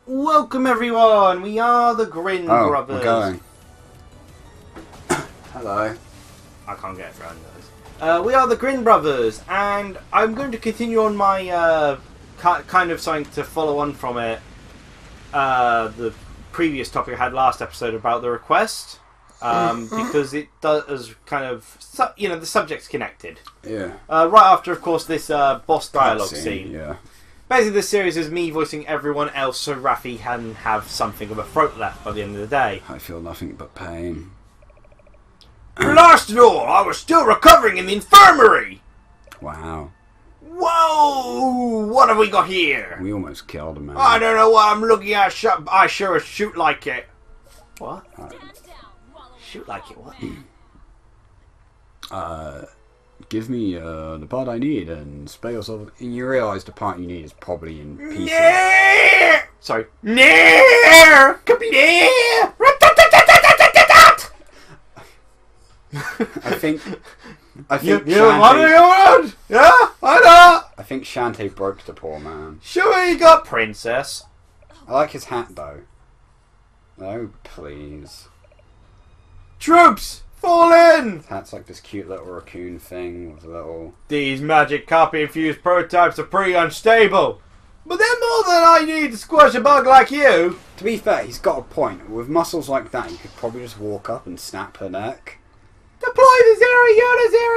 Welcome everyone, we are the Grin brothers. We're going. Hello. I can't get it around those. We are the Grin brothers, and I'm going to continue on my kind of something to follow on from it. The previous topic I had last episode about the request, because it does kind of, the subject's connected. Yeah. Right after, of course, this boss dialogue scene. Yeah. Basically, this series is me voicing everyone else, so Raphie can have something of a throat left by the end of the day. I feel nothing but pain. Blasted all! I was still recovering in the infirmary! Wow. Whoa! What have we got here? We almost killed a man. I don't know what I'm looking at. I sure shoot like it. What? Shoot like it, what? Give me the part I need and spare yourself. And you realise the part you need is probably in pieces. Nair! Sorry. Nair! I think you want? Yeah, I know. I think Shantae broke the poor man. Sure you got, princess. I like his hat though. Oh please. Troops, fall in. His hat's like this cute little raccoon thing with a little. These magic copy-infused prototypes are pretty unstable, but they're more than I need to squash a bug like you. To be fair, he's got a point. With muscles like that, you could probably just walk up and snap her neck. Deploy the zero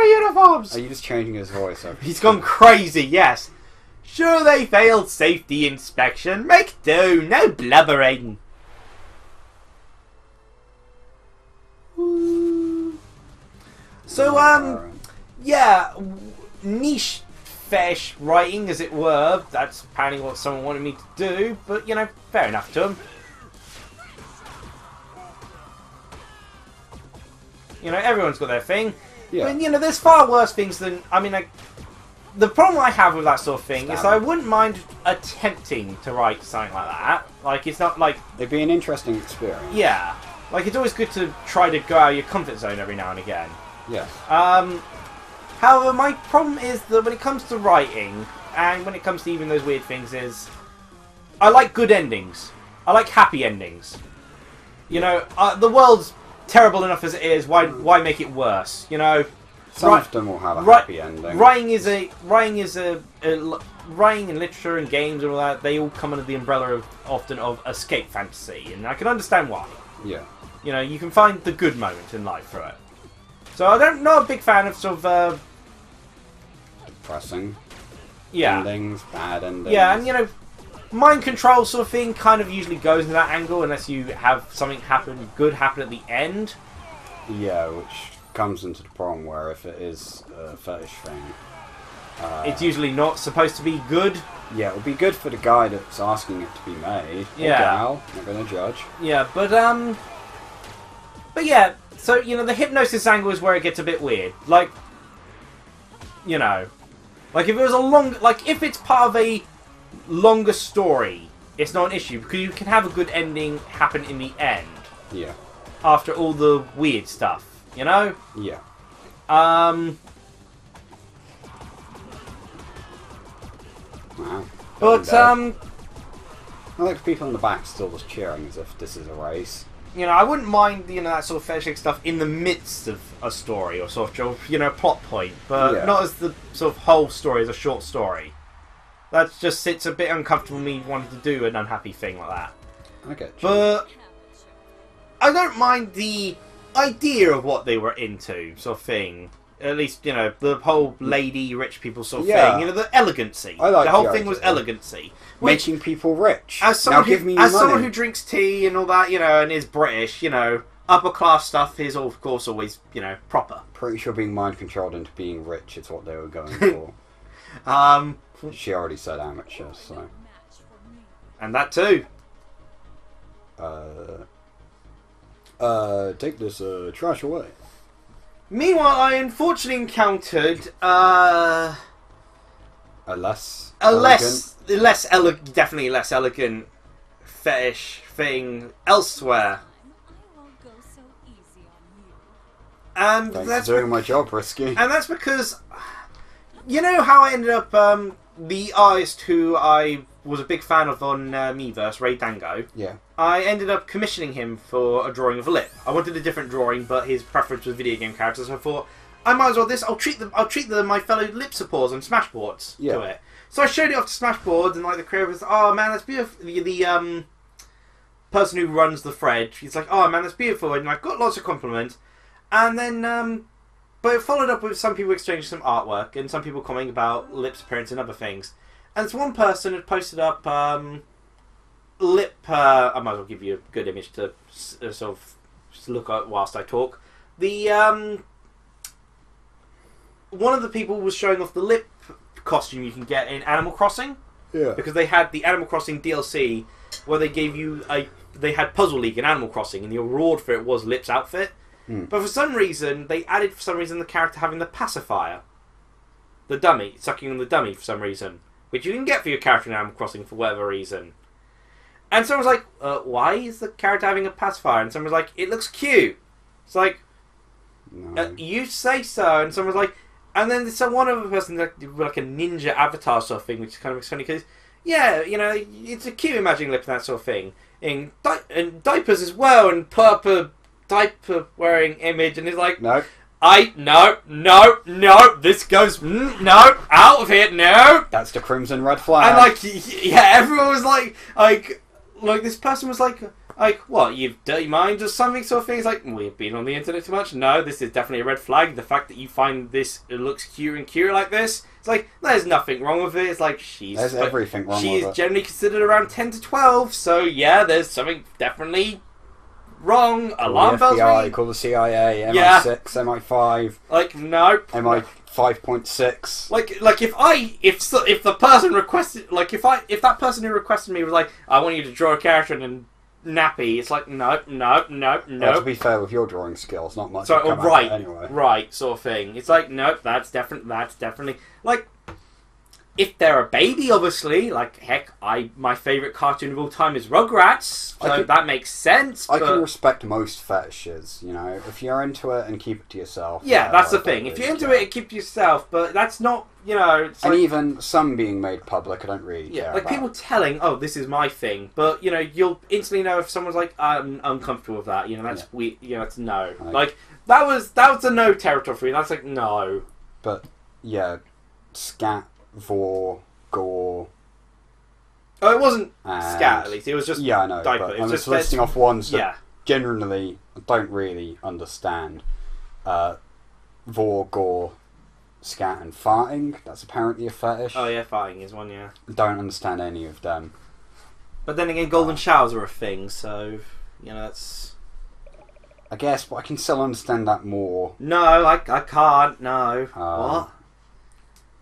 uniforms! Are you just changing his voice over? He's gone crazy, yes. Sure they failed safety inspection. Make do, no blubbering. So, yeah, niche fetish writing, as it were. That's apparently what someone wanted me to do, but, you know, fair enough to him. You know, everyone's got their thing. Yeah. But, you know, there's far worse things than... I mean, like, the problem I have with that sort of thing is I wouldn't mind attempting to write something like that. Like, it's not like... It'd be an interesting experience. Yeah. Like, it's always good to try to go out of your comfort zone every now and again. Yes. However, my problem is that when it comes to writing, and when it comes to even those weird things, is... I like good endings. I like happy endings. You know, the world's terrible enough as it is. Why make it worse? You know, some of them will have a happy ending. Writing and literature and games and all that. They all come under the umbrella of often of escape fantasy, and I can understand why. Yeah. You know, you can find the good moment in life through it. So I'm not a big fan of sort of depressing. Yeah. Endings, bad endings. Yeah, and you know, mind control sort of thing kind of usually goes in that angle unless you have something good happen at the end. Yeah, which comes into the problem where if it is a fetish thing, it's usually not supposed to be good. Yeah, it would be good for the guy that's asking it to be made. Yeah. Or gal, not going to judge. Yeah, but yeah, so, you know, the hypnosis angle is where it gets a bit weird. Like, you know, like if it was if it's part of a longer story, it's not an issue because you can have a good ending happen in the end. Yeah. After all the weird stuff, you know? Yeah. Wow. But I like people in the back still just cheering as if this is a race. You know, I wouldn't mind, you know, that sort of fetishic stuff in the midst of a story or sort of, you know, plot point, but not as the sort of whole story as a short story. That just sits a bit uncomfortable me wanting to do an unhappy thing like that. Okay. But I don't mind the idea of what they were into, sort of thing. At least, you know, the whole lady, rich people sort of thing. You know, the elegancy. I like the whole thing was elegancy. Making people rich. As someone who drinks tea and all that, you know, and is British, you know, upper class stuff is, of course, always, you know, proper. Pretty sure being mind controlled into being rich is what they were going for. She already said amateur, so. And that too. Take this trash away. Meanwhile, I unfortunately encountered definitely less elegant fetish thing elsewhere. And Thanks for doing my job, Risky. And that's because, you know how I ended up the artist who I was a big fan of on Miiverse, Ray Dango. Yeah. I ended up commissioning him for a drawing of a lip. I wanted a different drawing, but his preference was video game characters. So I thought I might as well I'll treat my fellow lip supporters on Smashboards to it. So I showed it off to Smashboards, and like the creator was, oh man, that's beautiful. The person who runs the thread, he's like, oh man, that's beautiful, and I got lots of compliments. And then, but it followed up with some people exchanging some artwork, and some people commenting about lips appearance and other things. And so one person had posted up lip. I might as well give you a good image to sort of look at whilst I talk. The one of the people was showing off the lip costume you can get in Animal Crossing. Yeah. Because they had the Animal Crossing DLC where they gave you they had Puzzle League in Animal Crossing, and the reward for it was Lip's outfit. But for some reason, they added the character having the pacifier, the dummy, sucking on the dummy for some reason, which you can get for your character in Animal Crossing for whatever reason. And someone was like, why is the character having a pacifier? And someone was like, it looks cute. It's like, No. You say so. And someone was like, and then one other person, like a ninja avatar sort of thing, which kind of funny because, yeah, you know, it's a cute imagining lip and that sort of thing. And diapers as well, and purple diaper wearing image, and it's like, No. No, this goes, no, out of here, no. That's the crimson red flag. And like, yeah, everyone was like this person was like, what, you've dirty mind or something sort of thing. It's like, we've been on the internet too much. No, this is definitely a red flag. The fact that you find this, it looks cute and cute like this, it's like, there's nothing wrong with it. It's like, there's everything wrong with it. She's generally considered around 10 to 12, so yeah, there's something definitely wrong. Alarm bells FBI, ring. call the CIA, MI6, Yeah. MI5. Like, no. MI5.6. Like if the person requested, like if that person who requested me was like, I want you to draw a character in a nappy, it's like, no. Well, to be fair, with your drawing skills, not much. So, right, anyway. right, sort of thing. It's like, nope, that's definitely like. If they're a baby, obviously, like, heck, my favourite cartoon of all time is Rugrats, so that makes sense. I can respect most fetishes, you know. If you're into it and keep it to yourself. Yeah, that's the thing. If you're into it, keep it to yourself, but that's not, you know... It's and like, even some being made public, I don't really care like about. people telling, oh, this is my thing, but, you know, you'll instantly know if someone's like, I'm uncomfortable with that, you know, that's weird, you know, that's no. Like, that was a no territory for me, that's like, no. But, yeah, scat... Vor, gore. Oh, it wasn't scat, at least. It was just I know, diaper. but It was I'm just listing off ones that generally I don't really understand. Vor, gore, scat, and farting. That's apparently a fetish. Oh yeah, farting is one. Yeah. Don't understand any of them. But then again, golden showers are a thing, so you know that's. I guess, but I can still understand that more. No, I can't. No. What?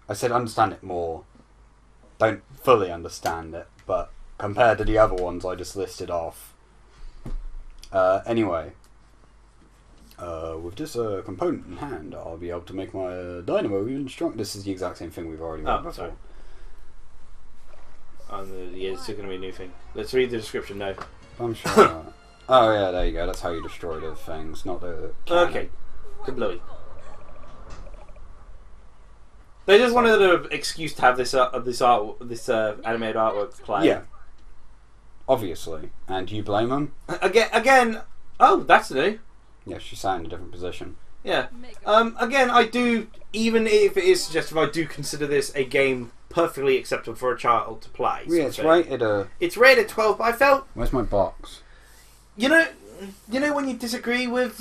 I said understand it more. Don't fully understand it, but compared to the other ones I just listed off. Anyway, with this component in hand, I'll be able to make my dynamo even stronger. This is the exact same thing we've already read before. Sorry. Yeah, it's going to be a new thing. Let's read the description now. I'm sure. Oh yeah, there you go. That's how you destroy the things, not the cannon. Okay. Good blowy. They just wanted an excuse to have this animated artwork play. Yeah. Obviously. And do you blame them? Again. Oh, that's new. Yeah, she sat in a different position. Yeah. Again, I do, even if it is suggestive, I do consider this a game perfectly acceptable for a child to play. Yeah, it's rated It's rated 12, but I felt... Where's my box? You know when you disagree with...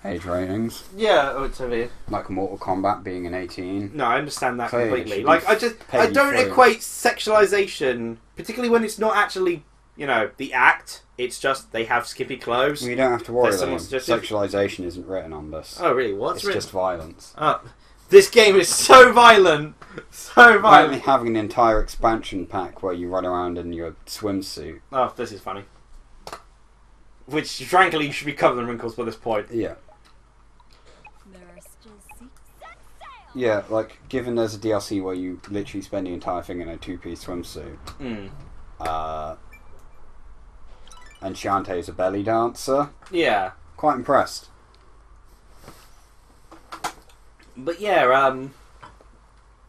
Age ratings. Yeah, oh, it's over here. Like Mortal Kombat being an 18. No, I understand that Clearly completely. Like, I don't equate sexualization, particularly when it's not actually, you know, the act. It's just they have skimpy clothes. Well, you don't have to worry though. Sexualization isn't written on this. Oh, really? What's it's written? Just violence. Oh, this game is so violent. So violent. Like having an entire expansion pack where you run around in your swimsuit. Oh, this is funny. Which, frankly, you should be covered in wrinkles by this point. Yeah. Yeah, like, given there's a DLC where you literally spend the entire thing in a two-piece swimsuit. And Shantae is a belly dancer. Yeah. Quite impressed. But yeah,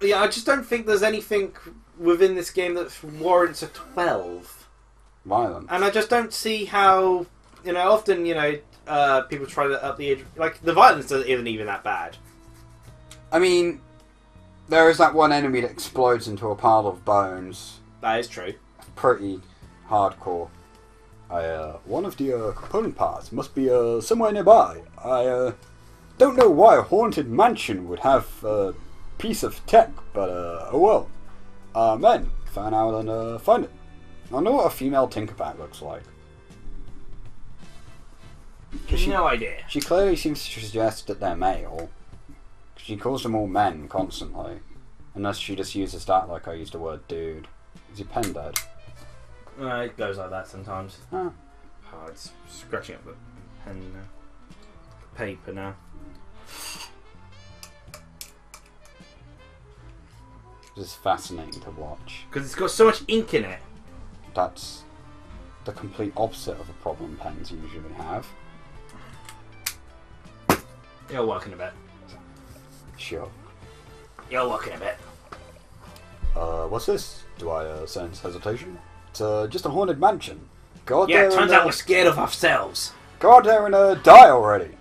Yeah, I just don't think there's anything within this game that warrants a 12. Violence. And I just don't see how, often, people try to up the age. Like, the violence isn't even that bad. I mean, there is that one enemy that explodes into a pile of bones. That is true. Pretty hardcore. One of the component parts must be somewhere nearby. I don't know why a haunted mansion would have a piece of tech, but oh well. Men, fan out and find it. I know what a female Tinkerbat looks like. No idea. She clearly seems to suggest that they're male. She calls them all men constantly. Unless she just uses that like I used the word dude. Is your pen dead? It goes like that sometimes. Oh. Oh, it's scratching up the pen now. The paper now. This is fascinating to watch. Because it's got so much ink in it. That's the complete opposite of a problem pens usually have. You'll work in a bit. Sure. You'll work in a bit. What's this? Do I sense hesitation? It's just a haunted mansion. Go out Yeah, there it turns and, out we're scared of ourselves. Go out there and die already.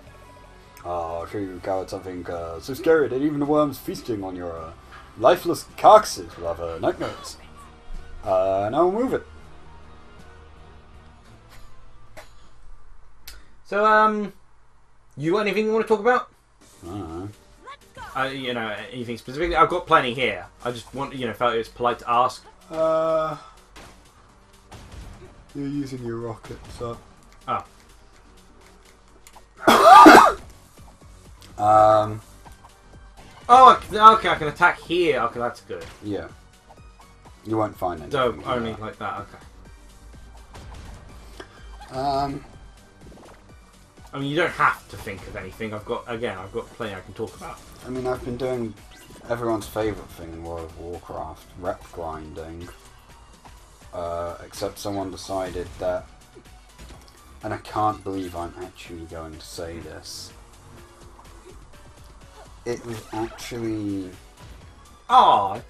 I'll show you cowards something so scary that even the worms feasting on your lifeless carcasses will have nightmares. Now move it. So, you got anything you want to talk about? I don't know. Anything specifically? I've got plenty here. I just want, felt it was polite to ask. You're using your rocket, so. Oh. Oh, okay, I can attack here. Okay, that's good. Yeah. You won't find anything. So, only like that, okay. I mean, you don't have to think of anything. I've got plenty I can talk about. I mean, I've been doing everyone's favourite thing in World of Warcraft, rep grinding. Except someone decided that, and I can't believe I'm actually going to say this, it was actually... Oh,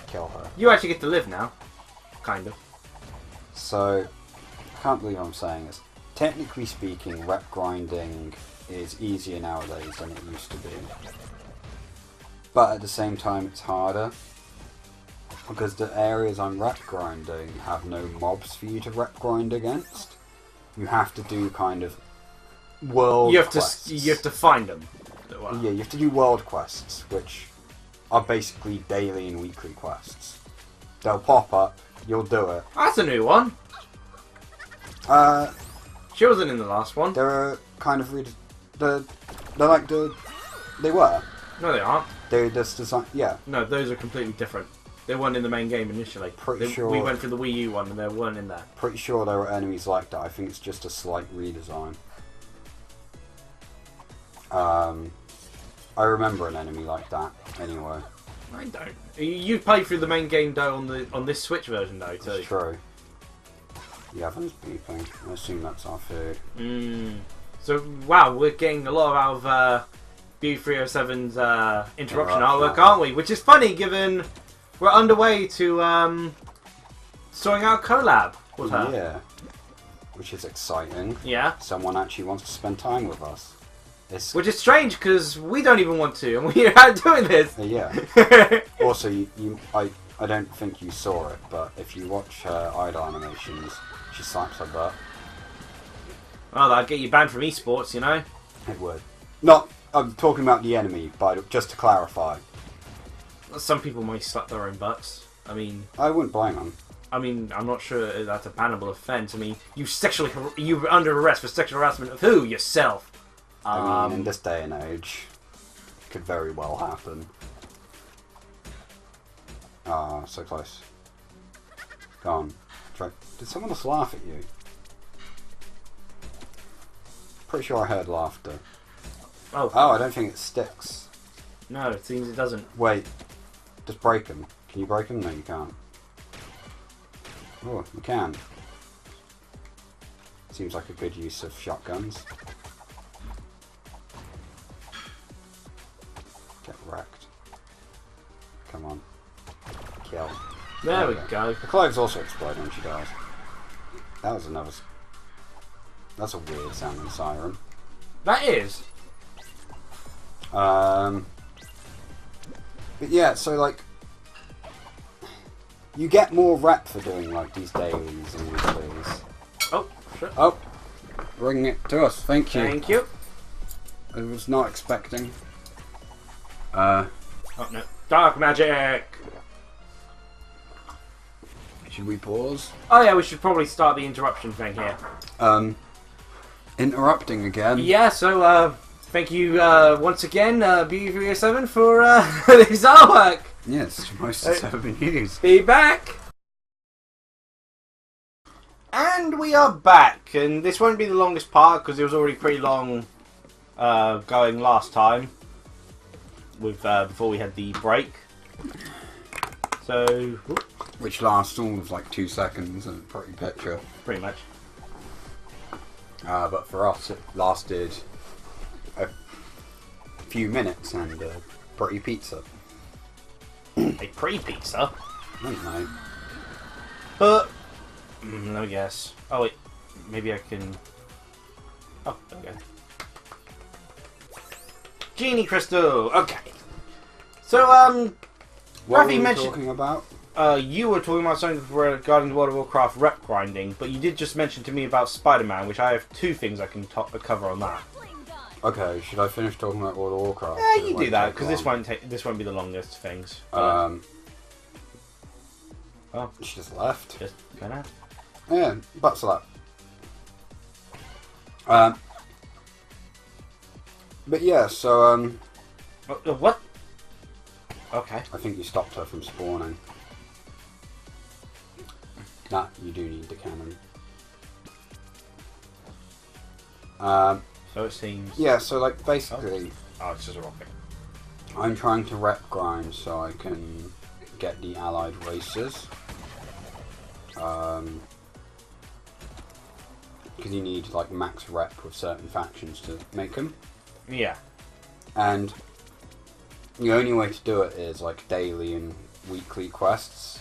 Kill her. you actually get to live now. Kind of. So, I can't believe I'm saying this. Technically speaking, rep grinding is easier nowadays than it used to be. But at the same time, it's harder. Because the areas I'm rep grinding have no mobs for you to rep grind against. You have to do kind of world quests. You have to find them. Yeah, you have to do world quests, which are basically daily and weekly quests. They'll pop up, you'll do it. That's a new one. She wasn't in the last one. They're kind of they were. No, they aren't. They're just designed. Yeah. No, those are completely different. They weren't in the main game initially. Pretty sure. We went for the Wii U one and they weren't in there. Pretty sure there were enemies like that. I think it's just a slight redesign. I remember an enemy like that. Anyway. I don't. You played through the main game though on this Switch version though too. It's true. The oven's beeping. I assume that's our food. So wow, we're getting a lot out of B307's interruption artwork, aren't we? Which is funny given we're underway to sorting out a collab with her. Yeah. Which is exciting. Yeah. Someone actually wants to spend time with us. Which is strange because we don't even want to, and we're out doing this. Yeah. Also, I don't think you saw it, but if you watch her idle animations, she slaps her butt. Well, that'd get you banned from esports, you know? It would. Not. I'm talking about the enemy, but just to clarify. Some people might slap their own butts. I mean... I wouldn't blame them. I mean, I'm not sure that's a bannable offence. I mean, you were under arrest for sexual harassment of who? Yourself. I mean, in this day and age, it could very well happen. Ah, so close. Go on. Did someone else laugh at you? Pretty sure I heard laughter. Oh, I don't think it sticks. No, it seems it doesn't. Wait. Just break them. Can you break them? No, you can't. Oh, you can. Seems like a good use of shotguns. Get wrecked. Come There we go. The clothes also explode when she dies. That was another... That's a weird sounding siren. That is. But yeah, so like... You get more rep for doing like these dailies and weeklies. Oh, shit. Oh! Bringing it to us, thank you. Thank you. I was not expecting. Oh no. Dark magic! Should we pause? Oh yeah, we should probably start the interruption thing here. Interrupting again. Yeah, so thank you once again, B307 for this artwork. Yes, it's the most it's ever been used. Be back. And we are back, and this won't be the longest part because it was already pretty long going last time with before we had the break. So, whoop. Which lasts all of like 2 seconds and a pretty picture. Pretty much. But for us it lasted a few minutes and a pretty pizza. A pre-pizza? I don't know. But, let me guess. Oh wait, maybe I can... Oh, there we go. Genie Crystal! Okay. So, What Rafi were we mentioned... talking about? You were talking about something regarding the World of Warcraft rep grinding, but you did just mention to me about Spider-Man, which I have 2 things I can cover on that. Okay, should I finish talking about World of Warcraft? Yeah, you do that because this won't be the longest things. Oh, she just left. Just gonna. Yeah, butt slap. But yeah, so What? Okay. I think you stopped her from spawning. Nah, you do need the cannon. So it seems. Yeah, so like basically, Oh, it's just a rocket. I'm trying to rep grind so I can get the allied races. Because you need like max rep with certain factions to make them. Yeah. And the only way to do it is like daily and weekly quests.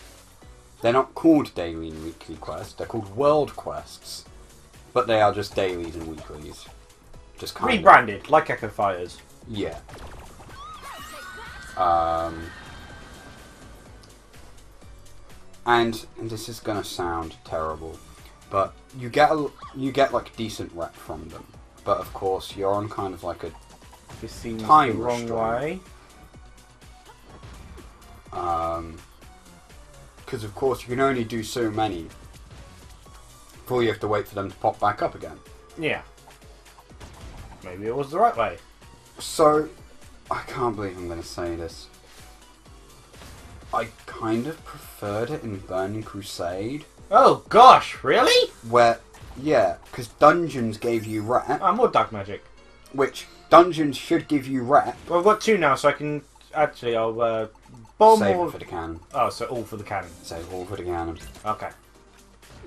They're not called daily and weekly quests, they're called world quests. But they are just dailies and weeklies. Just kind Rebranded, like Echo Fighters. Yeah. And this is gonna sound terrible, but you get like decent rep from them. But of course, you're on kind of like a This seems time the wrong way. because of course you can only do so many before you have to wait for them to pop back up again. Yeah. Maybe it was the right way. So, I can't believe I'm going to say this. I kind of preferred it in Burning Crusade. Oh gosh, really? Where, yeah, because dungeons gave you rep. More dark magic. Which, dungeons should give you rep. Well, I've got 2 now, so I can... Actually, I'll bomb Save more... it for the cannon. Oh, so all for the cannon. Save all for the cannon. Okay.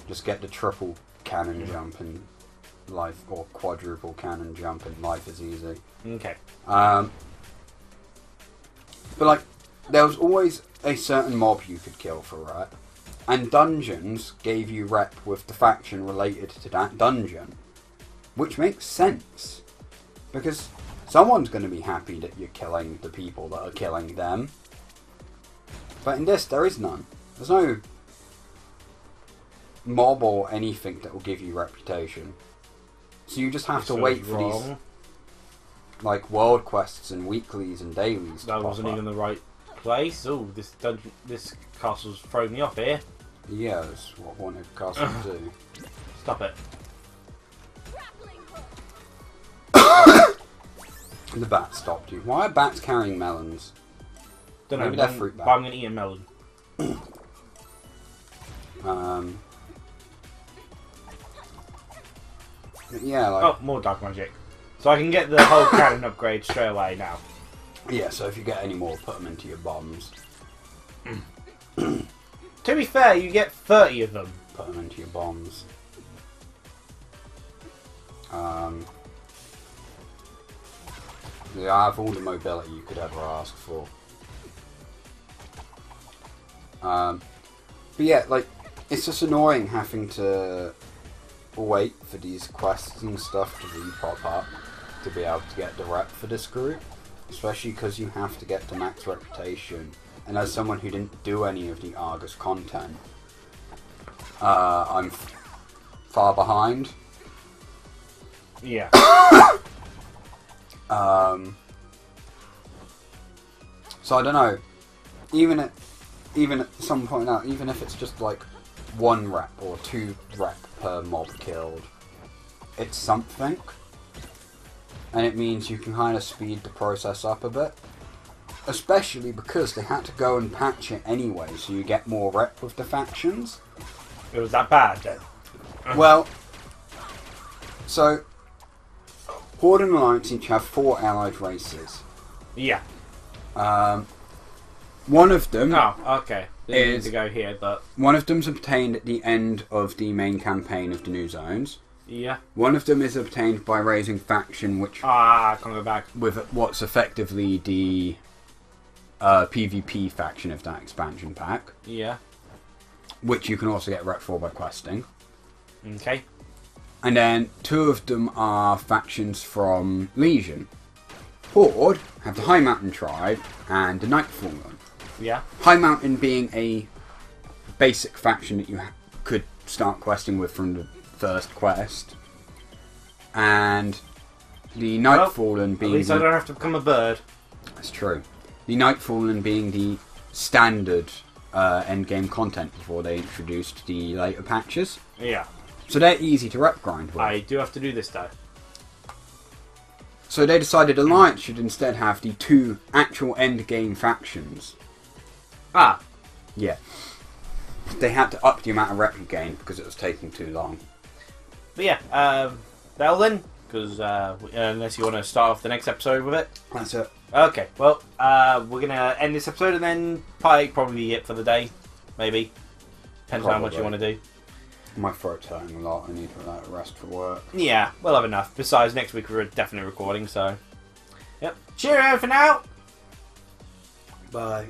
Just get the triple cannon jump and life, or quadruple cannon jump and life is easy. Okay. But like, there was always a certain mob you could kill for rep, and dungeons gave you rep with the faction related to that dungeon, which makes sense, because someone's going to be happy that you're killing the people that are killing them. But in this, there is none. There's no mob or anything that will give you reputation. So you just have to wait for these like world quests and weeklies and dailies to That pop wasn't up. even the right place. Oh, this dungeon, this castle's throwing me off here. Yeah, that's what Haunted Castle do. Stop it. The bat stopped you. Why are bats carrying melons? Don't know. Maybe they're fruit But bat. I'm gonna eat a melon. Yeah, like Oh, more dark magic. So I can get the whole cannon upgrade straight away now. yeah. So if you get any more, put them into your bombs. To be fair, you get 30 of them. Put them into your bombs. Yeah, I have all the mobility you could ever ask for. But yeah, like, it's just annoying having to wait for these quests and stuff to re-pop up to be able to get the rep for this group. Especially because you have to get to max reputation. And as someone who didn't do any of the Argus content, I'm far behind. Yeah. So I don't know. Even at some point now, even if it's just like 1 rep or 2 rep per mob killed, it's something. And it means you can kind of speed the process up a bit. Especially because they had to go and patch it anyway, so you get more rep with the factions. It was that bad then? Well, so Horde and Alliance each have 4 allied races. Yeah. One of them... Oh, okay. Didn't need to go here, but... One of them's obtained at the end of the main campaign of the New Zones. Yeah. One of them is obtained by raising faction, which... I can't go back. With what's effectively the PvP faction of that expansion pack. Yeah. Which you can also get rep for by questing. Okay. And then 2 of them are factions from Legion. Horde have the High Mountain Tribe and the Nightfallen. Yeah. High Mountain being a basic faction that you could start questing with from the first quest. And the Nightfallen being... At least I don't have to become a bird. That's true. The Nightfallen being the standard endgame content before they introduced the later patches. Yeah. So they're easy to rep grind with. I do have to do this though. So they decided Alliance should instead have the 2 actual endgame factions. Ah. Yeah. They had to up the amount of rep you gained because it was taking too long. But yeah, that'll then, because unless you want to start off the next episode with it. That's it. Okay, well, we're going to end this episode and then probably it for the day, maybe. Depends on how much you want to do. My throat's hurting a lot. I need a rest for work. Yeah, we'll have enough. Besides, next week we're definitely recording, so... Yep. Cheerio for now! Bye.